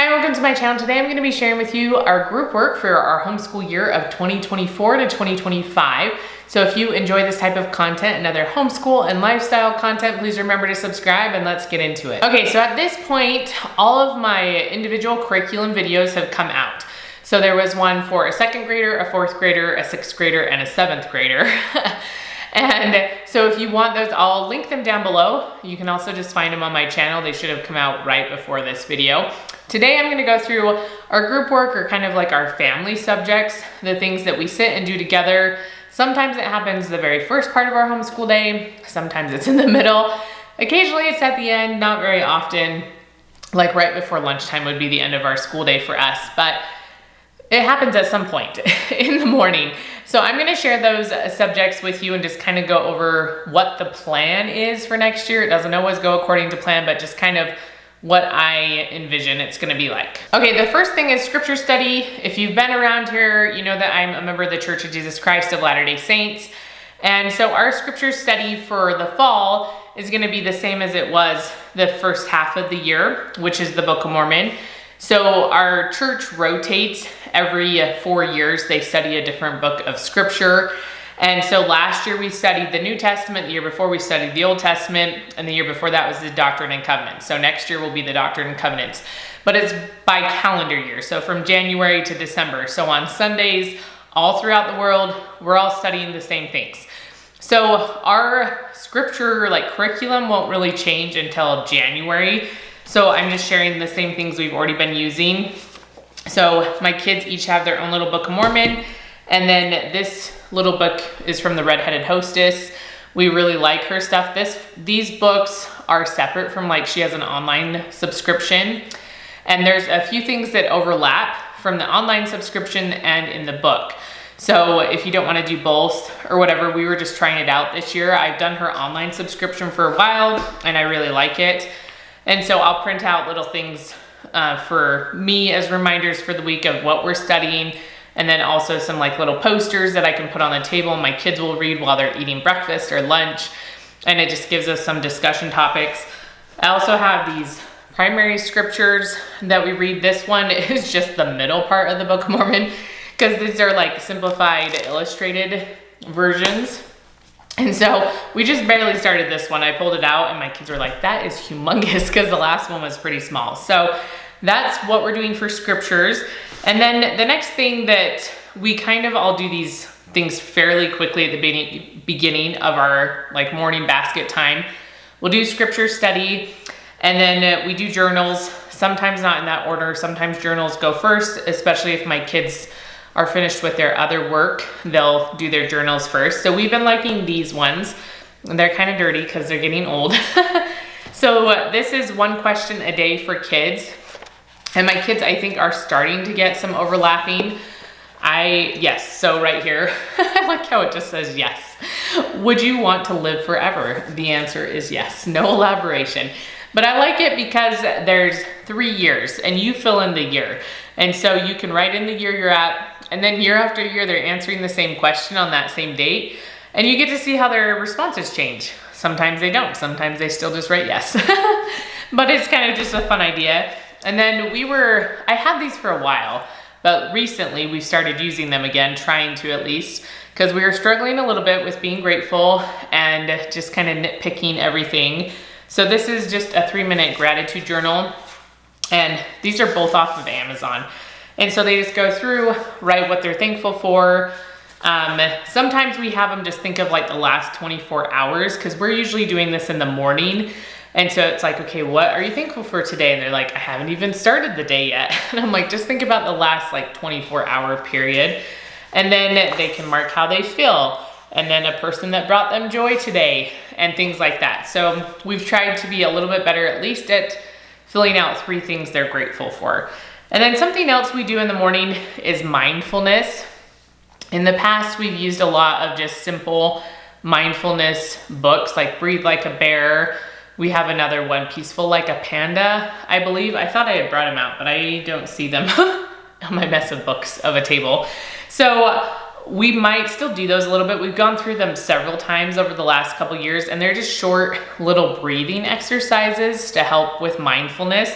Hi, welcome to my channel. Today I'm going to be sharing with you our group work for our homeschool year of 2024 to 2025. So if you enjoy this type of content and other homeschool and lifestyle content, please remember to subscribe and let's get into it. Okay, so at this point, all of my individual curriculum videos have come out. So there was one for a second grader, a fourth grader, a sixth grader, and a seventh grader. And so if you want those, I'll link them down below. You can also just find them on my channel. They should have come out right before this video. Today I'm gonna go through our group work, or kind of like our family subjects, the things that we sit and do together. Sometimes it happens the very first part of our homeschool day. Sometimes it's in the middle. Occasionally it's at the end, not very often. Like right before lunchtime would be the end of our school day for us, but it happens at some point in the morning. So I'm gonna share those subjects with you and just kind of go over what the plan is for next year. It doesn't always go according to plan, but just kind of what I envision it's gonna be like. Okay, the first thing is scripture study. If you've been around here, you know that I'm a member of the Church of Jesus Christ of Latter-day Saints. And so our scripture study for the fall is gonna be the same as it was the first half of the year, which is the Book of Mormon. So our church rotates every 4 years. They study a different book of scripture. And so last year we studied the New Testament, the year before we studied the Old Testament, and the year before that was the Doctrine and Covenants. So next year will be the Doctrine and Covenants, but it's by calendar year. So from January to December. So on Sundays, all throughout the world, we're all studying the same things. So our scripture curriculum won't really change until January. So I'm just sharing the same things we've already been using. So my kids each have their own little Book of Mormon. And then this little book is from the Redheaded Hostess. We really like her stuff. These books are separate from, she has an online subscription. And there's a few things that overlap from the online subscription and in the book. So if you don't want to do both or whatever, we were just trying it out this year. I've done her online subscription for a while and I really like it. And so I'll print out little things for me as reminders for the week of what we're studying. And then also some little posters that I can put on the table and my kids will read while they're eating breakfast or lunch. And it just gives us some discussion topics. I also have these primary scriptures that we read. This one is just the middle part of the Book of Mormon because these are simplified illustrated versions. And so we just barely started this one. I pulled it out and my kids were like, that is humongous, because the last one was pretty small. So that's what we're doing for scriptures. And then the next thing that we kind of all do these things fairly quickly at the beginning of our morning basket time. We'll do scripture study, and then we do journals, sometimes not in that order. Sometimes journals go first, especially if my kids are finished with their other work, they'll do their journals first. So we've been liking these ones. They're kind of dirty because they're getting old. So this is one question a day for kids. And my kids, I think, are starting to get some overlapping. Yes, so right here, I like how it just says yes. Would you want to live forever? The answer is yes, no elaboration. But I like it because there's 3 years and you fill in the year. And so you can write in the year you're at, and then year after year, they're answering the same question on that same date. And you get to see how their responses change. Sometimes they don't, sometimes they still just write yes. But it's kind of just a fun idea. And then I had these for a while, but recently we started using them again, trying to at least, because we were struggling a little bit with being grateful and just kind of nitpicking everything. So this is just a 3-minute gratitude journal. And these are both off of Amazon. And so they just go through, write what they're thankful for. Sometimes we have them just think of the last 24 hours, because we're usually doing this in the morning. And so it's okay, what are you thankful for today? And they're like, I haven't even started the day yet. And I'm like, just think about the last 24-hour period. And then they can mark how they feel. And then a person that brought them joy today and things like that. So we've tried to be a little bit better, at least at filling out 3 things they're grateful for. And then something else we do in the morning is mindfulness. In the past, we've used a lot of just simple mindfulness books, like Breathe Like a Bear. We have another one, Peaceful Like a Panda, I believe. I thought I had brought them out, but I don't see them on my mess of books of a table. So we might still do those a little bit. We've gone through them several times over the last couple years, and they're just short little breathing exercises to help with mindfulness.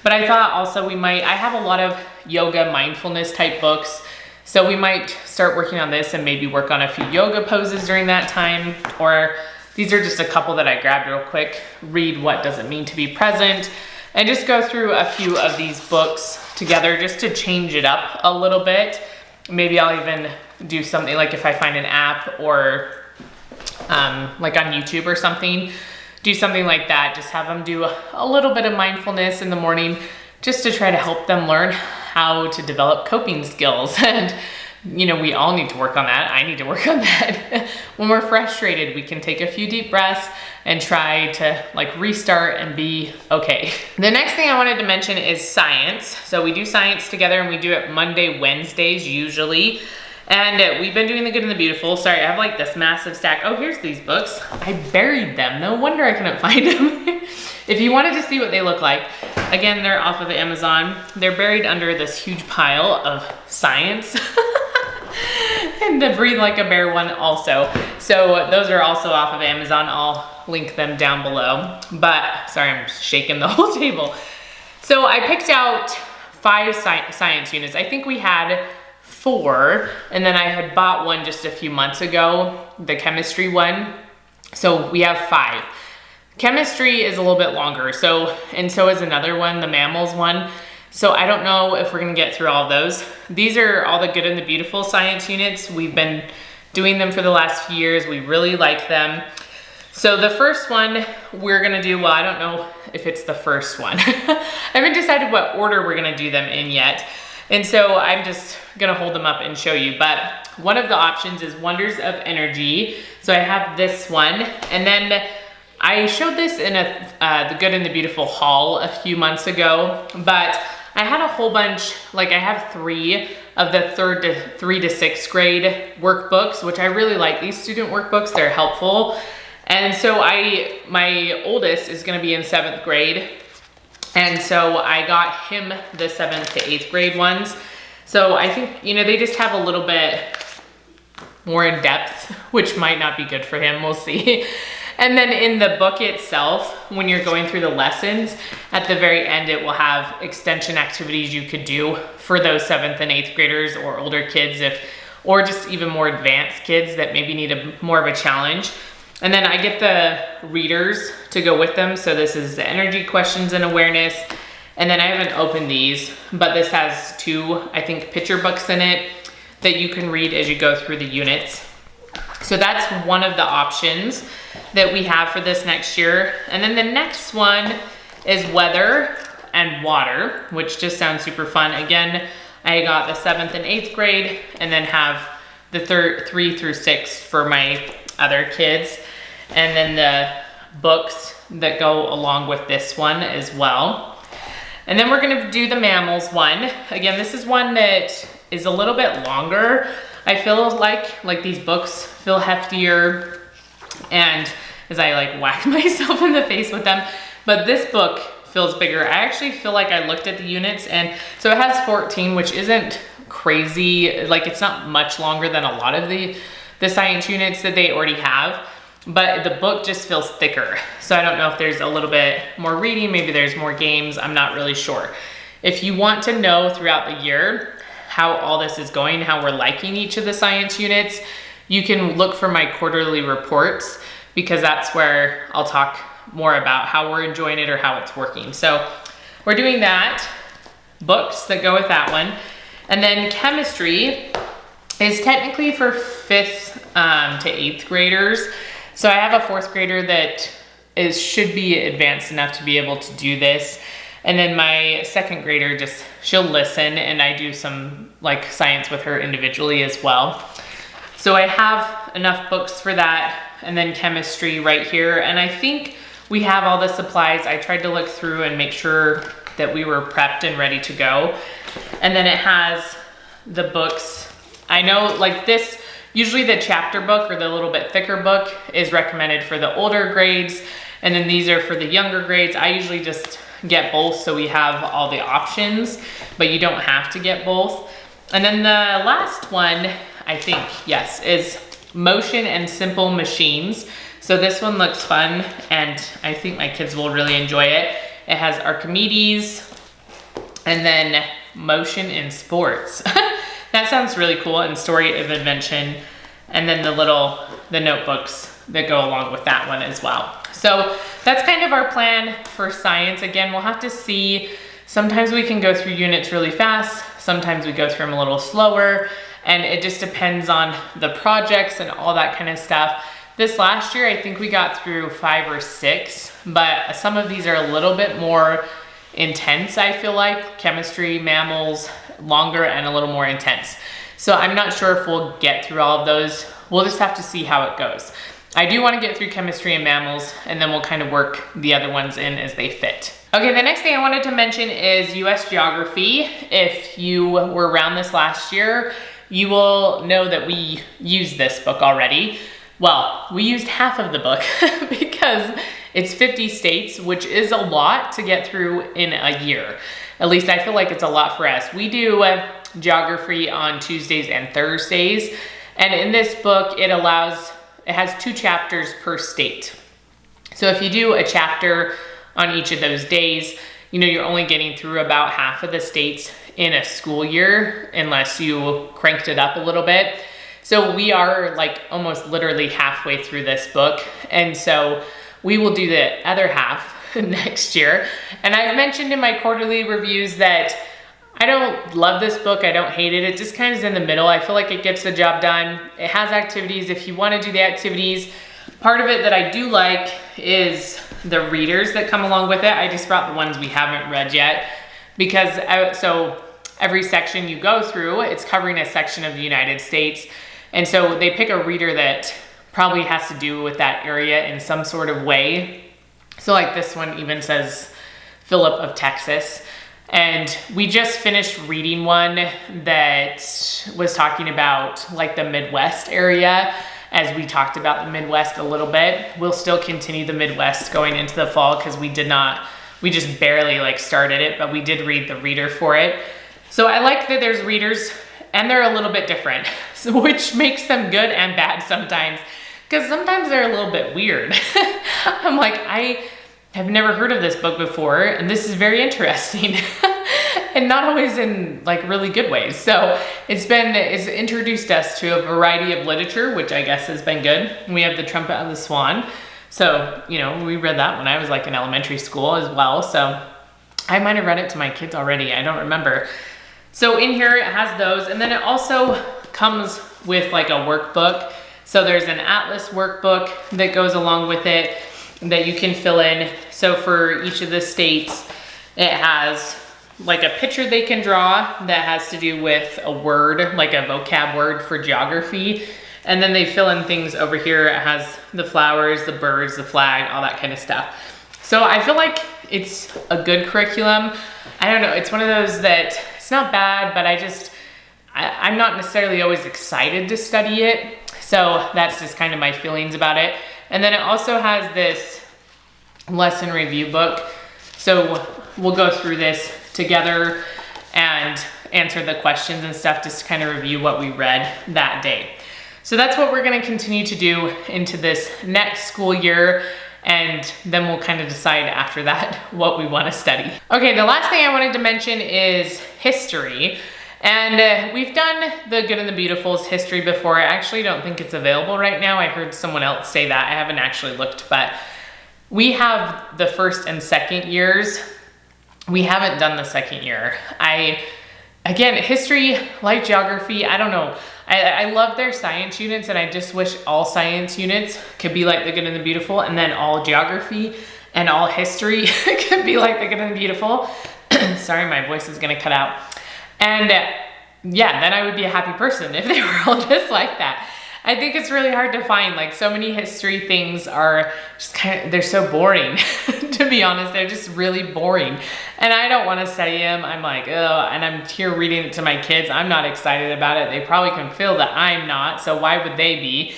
But I thought also I have a lot of yoga mindfulness type books. So we might start working on this and maybe work on a few yoga poses during that time. Or these are just a couple that I grabbed real quick. Read What Does It Mean to Be Present, and just go through a few of these books together just to change it up a little bit. Maybe I'll even do something like if I find an app or like on YouTube or something, do something like that. Just have them do a little bit of mindfulness in the morning just to try to help them learn how to develop coping skills. And you know, we all need to work on that. I need to work on that. When we're frustrated, we can take a few deep breaths and try to like restart and be okay. The next thing I wanted to mention is science. So we do science together, and we do it Monday, Wednesdays usually. And we've been doing The Good and the Beautiful. Sorry, I have like this massive stack. Oh, here's these books. I buried them. No wonder I couldn't find them. If you wanted to see what they look like, again, they're off of Amazon. They're buried under this huge pile of science. And the Breathe Like a Bear one also. So those are also off of Amazon. I'll link them down below. But sorry, I'm shaking the whole table. So I picked out 5 science units. I think we had 4, and then I had bought one just a few months ago, the chemistry one. So we have 5. Chemistry is a little bit longer, and so is another one, the mammals one. So I don't know if we're gonna get through all of those. These are all the Good and the Beautiful science units. We've been doing them for the last few years. We really like them. So the first one we're gonna do, well, I don't know if it's the first one. I haven't decided what order we're gonna do them in yet. And so I'm just gonna hold them up and show you. But one of the options is Wonders of Energy. So I have this one. And then I showed this in the Good and the Beautiful haul a few months ago, but I had a whole bunch, like I have 3 of the 3rd to 6th grade workbooks, which I really like. These student workbooks, they're helpful. And so my oldest is gonna be in 7th grade. And so I got him the 7th to 8th grade ones. So I think, you know, they just have a little bit more in depth, which might not be good for him, we'll see. And then in the book itself, when you're going through the lessons, at the very end, it will have extension activities you could do for those 7th and 8th graders or older kids, or just even more advanced kids that maybe need more of a challenge. And then I get the readers to go with them. So this is the energy questions and awareness. And then I haven't opened these, but this has 2, I think, picture books in it that you can read as you go through the units. So that's one of the options that we have for this next year. And then the next one is weather and water, which just sounds super fun. Again, I got the 7th and 8th grade, and then have the 3 through 6 for my other kids. And then the books that go along with this one as well. And then we're gonna do the mammals one. Again, this is one that is a little bit longer. I feel like these books feel heftier, and as I like whack myself in the face with them, but this book feels bigger. I actually feel like I looked at the units, and so it has 14, which isn't crazy. Like, it's not much longer than a lot of the science units that they already have, but the book just feels thicker. So I don't know if there's a little bit more reading, maybe there's more games, I'm not really sure. If you want to know throughout the year how all this is going, how we're liking each of the science units, you can look for my quarterly reports, because that's where I'll talk more about how we're enjoying it or how it's working. So we're doing that, books that go with that one. And then chemistry is technically for 5th to 8th graders. So I have a 4th grader that should be advanced enough to be able to do this. And then my 2nd grader, she'll listen, and I do some like science with her individually as well. So I have enough books for that, and then chemistry right here. And I think we have all the supplies. I tried to look through and make sure that we were prepped and ready to go. And then it has the books. I know like this, usually the chapter book or the little bit thicker book is recommended for the older grades. And then these are for the younger grades. I usually just get both, so we have all the options, but you don't have to get both. And then the last one, I think, yes, is Motion and Simple Machines. So this one looks fun, and I think my kids will really enjoy it. It has Archimedes, And then motion in sports. That sounds really cool, and story of invention. And then the notebooks that go along with that one as well. So that's kind of our plan for science. Again, we'll have to see. Sometimes we can go through units really fast. Sometimes we go through them a little slower. And it just depends on the projects and all that kind of stuff. This last year, I think we got through 5 or 6, but some of these are a little bit more intense, I feel like. Chemistry, mammals, longer and a little more intense. So I'm not sure if we'll get through all of those. We'll just have to see how it goes. I do want to get through chemistry and mammals, and then we'll kind of work the other ones in as they fit. Okay, the next thing I wanted to mention is US geography. If you were around this last year, you will know that we used this book already. Well, we used half of the book because it's 50 states, which is a lot to get through in a year. At least I feel like it's a lot for us. We do geography on Tuesdays and Thursdays. And in this book, it has 2 chapters per state. So if you do a chapter on each of those days, you're only getting through about half of the states in a school year, unless you cranked it up a little bit. So we are like almost literally halfway through this book. And so we will do the other half next year. And I've mentioned in my quarterly reviews that I don't love this book. I don't hate it. It just kind of is in the middle. I feel like it gets the job done. It has activities if you want to do the activities. Part of it that I do like is the readers that come along with it. I just brought the ones we haven't read yet because so every section you go through, it's covering a section of the United States. And so they pick a reader that probably has to do with that area in some sort of way. So like this one even says Philip of Texas. And we just finished reading one that was talking about like the Midwest area, as we talked about the Midwest a little bit. We'll still continue the Midwest going into the fall because we just barely like started it, but we did read the reader for it. So I like that there's readers and they're a little bit different, so which makes them good and bad sometimes, because sometimes they're a little bit weird. I'm like, I have never heard of this book before, and this is very interesting. And not always in like really good ways. So it's introduced us to a variety of literature, which I guess has been good. We have The Trumpet of the Swan. So, we read that when I was like in elementary school as well. So I might have read it to my kids already. I don't remember. So in here it has those. And then it also comes with like a workbook. So there's an atlas workbook that goes along with it that you can fill in. So for each of the states, it has like a picture they can draw that has to do with a word, like a vocab word for geography. And then they fill in things over here. It has the flowers, the birds, the flag, all that kind of stuff. So I feel like it's a good curriculum. I don't know, it's one of those that it's not bad, but I'm not necessarily always excited to study it. So that's just kind of my feelings about it. And then it also has this lesson review book. So we'll go through this together and answer the questions and stuff, just to kind of review what we read that day. So that's what we're going to continue to do into this next school year, and then we'll kind of decide after that what we want to study. Okay, the last thing I wanted to mention is history. And we've done the Good and the Beautiful's history before. I actually don't think it's available right now. I heard someone else say that. I haven't actually looked, but we have the first and second years. We haven't done the second year. Again, history, like geography, I don't know. I love their science units, and I just wish all science units could be like the Good and the Beautiful, and then all geography and all history could be like the Good and the Beautiful. Sorry, my voice is gonna cut out. And yeah, then I would be a happy person if they were all just like that. I think it's really hard to find, like so many history things are just they're so boring, to be honest. They're just really boring. And I don't want to study them. I'm like, oh, and I'm here reading it to my kids. I'm not excited about it. They probably can feel that I'm not, so why would they be?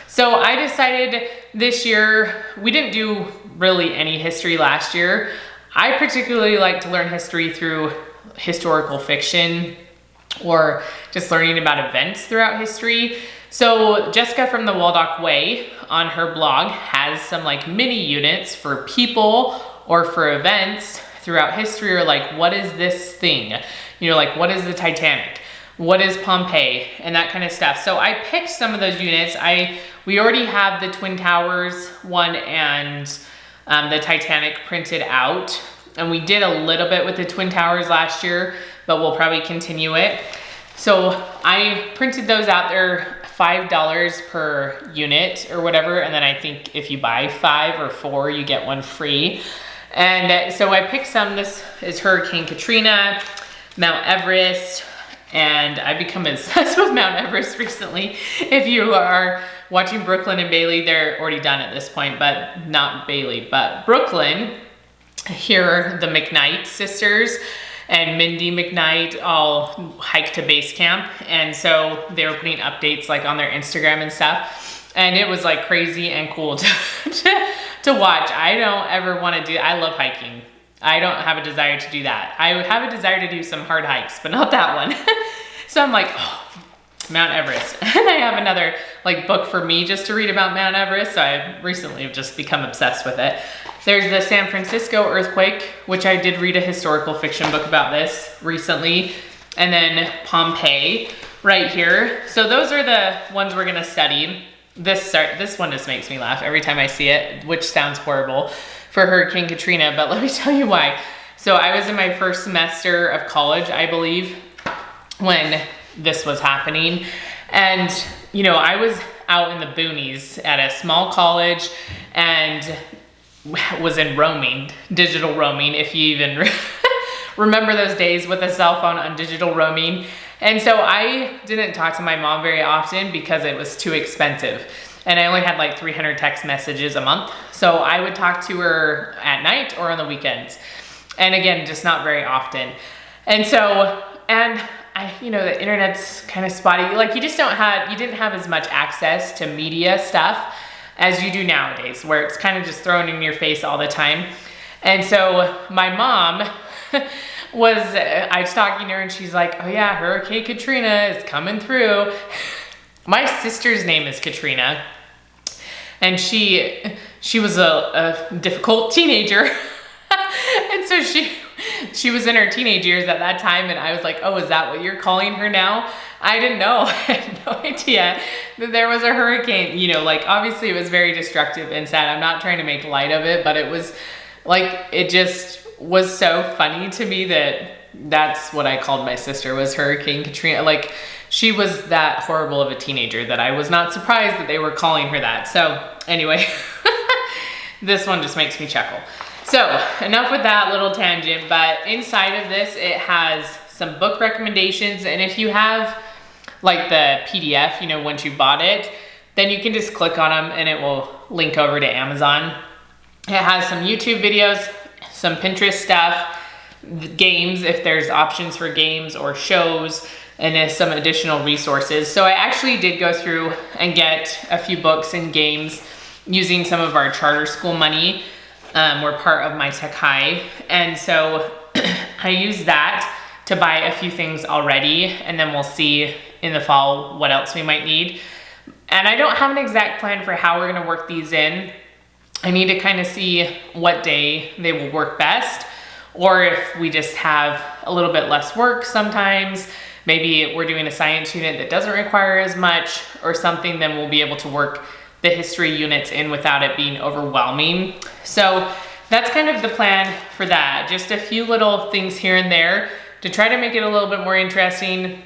So I decided this year, we didn't do really any history last year. I particularly like to learn history through historical fiction or just learning about events throughout history. So Jessica from the Waldock Way on her blog has some like mini units for people or for events throughout history, or like, what is this thing? You know, like, what is the Titanic? What is Pompeii? And that kind of stuff. So I picked some of those units. We already have the Twin Towers one and the Titanic printed out. And we did a little bit with the Twin Towers last year, but we'll probably continue it. So I printed those out. They're $5 per unit or whatever. And then I think if you buy 5 or 4, you get one free. And so I picked some. This is Hurricane Katrina, Mount Everest, and I've become obsessed with Mount Everest recently. If you are watching Brooklyn and Bailey, they're already done at this point, but not Bailey, but Brooklyn. Here, the McKnight sisters and Mindy McKnight all hiked to base camp. And so they were putting updates like on their Instagram and stuff. And it was like crazy and cool to watch. I don't ever want to do, I love hiking. I don't have a desire to do that. I have a desire to do some hard hikes, but not that one. So I'm like, oh, Mount Everest. And I have another like book for me just to read about Mount Everest. So I recently have just become obsessed with it. There's the San Francisco earthquake, which I did read a historical fiction book about this recently. And then Pompeii right here. So those are the ones we're gonna study. This one just makes me laugh every time I see it, which sounds horrible for Hurricane Katrina, but let me tell you why. So I was in my first semester of college, I believe, when this was happening. And, you know, I was out in the boonies at a small college and was in roaming, digital roaming, if you even remember those days with a cell phone on digital roaming. And so I didn't talk to my mom very often because it was too expensive. And I only had like 300 text messages a month. So I would talk to her at night or on the weekends. And again, just not very often. And so, you know, the internet's kind of spotty. Like you didn't have as much access to media stuff as you do nowadays, where it's kind of just thrown in your face all the time. And so my mom I was talking to her and she's like, oh yeah, Hurricane Katrina is coming through. My sister's name is Katrina. And she was a difficult teenager. And so she was in her teenage years at that time, and I was like, oh, is that what you're calling her now? I didn't know. I had no idea that there was a hurricane. You know, like obviously it was very destructive and sad. I'm not trying to make light of it, but it was like, it just was so funny to me that that's what I called my sister, was Hurricane Katrina. Like she was that horrible of a teenager that I was not surprised that they were calling her that. So anyway, this one just makes me chuckle. So enough with that little tangent, but inside of this, it has some book recommendations. And if you have like the PDF, you know, once you bought it, then you can just click on them and it will link over to Amazon. It has some YouTube videos, some Pinterest stuff, games, if there's options for games or shows, and there's some additional resources. So I actually did go through and get a few books and games using some of our charter school money. We're part of My Tech High. And so I used that to buy a few things already, and then we'll see in the fall what else we might need. And I don't have an exact plan for how we're gonna work these in. I need to kind of see what day they will work best, or if we just have a little bit less work sometimes. Maybe we're doing a science unit that doesn't require as much or something, then we'll be able to work the history units in without it being overwhelming. So that's kind of the plan for that. Just a few little things here and there to try to make it a little bit more interesting,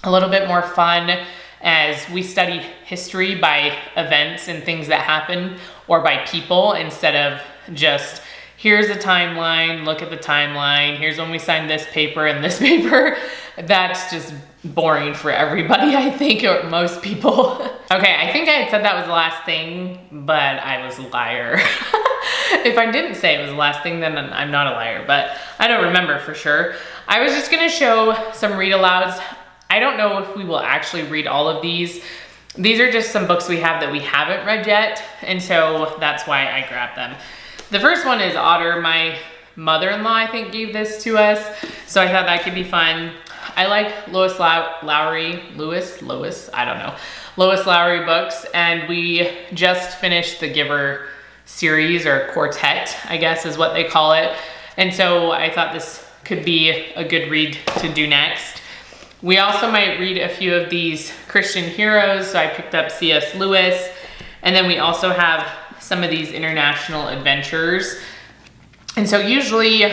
a little bit more fun as we study history by events and things that happen, or by people, instead of just here's a timeline, look at the timeline, here's when we signed this paper and this paper. That's just boring for everybody, I think, or most people. Okay, I think I had said that was the last thing, but I was a liar. If I didn't say it was the last thing, then I'm not a liar, but I don't remember for sure. I was just gonna show some read alouds. I don't know if we will actually read all of these. These are just some books we have that we haven't read yet, and so that's why I grabbed them. The first one is Otter. My mother-in-law, I think, gave this to us, so I thought that could be fun. I like Lois Lowry books, and we just finished the Giver series, or quartet, I guess is what they call it. And so I thought this could be a good read to do next. We also might read a few of these Christian heroes. So I picked up C.S. Lewis, and then we also have some of these international adventures. And so usually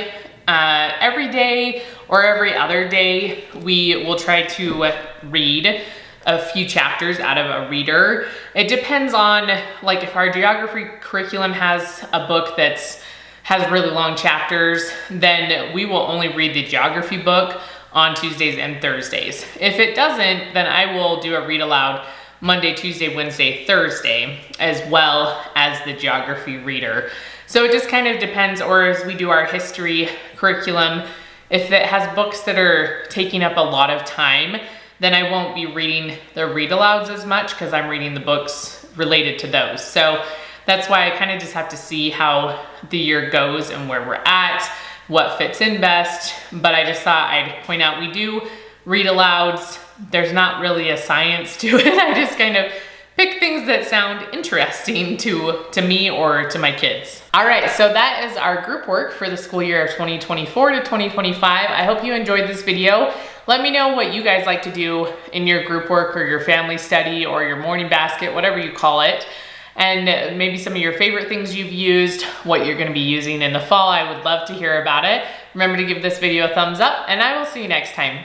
every day or every other day, we will try to read a few chapters out of a reader. It depends on, like, if our geography curriculum has a book has really long chapters, then we will only read the geography book on Tuesdays and Thursdays. If it doesn't, then I will do a read aloud Monday, Tuesday, Wednesday, Thursday, as well as the geography reader. So it just kind of depends. Or as we do our history curriculum, if it has books that are taking up a lot of time, then I won't be reading the read alouds as much because I'm reading the books related to those. So that's why I kind of just have to see how the year goes and where we're at, what fits in best. But I just thought I'd point out we do read alouds. There's not really a science to it. I just kind of pick things that sound interesting to me or to my kids. All right, so that is our group work for the school year of 2024 to 2025. I hope you enjoyed this video. Let me know what you guys like to do in your group work or your family study or your morning basket, whatever you call it. And maybe some of your favorite things you've used, what you're gonna be using in the fall. I would love to hear about it. Remember to give this video a thumbs up, and I will see you next time.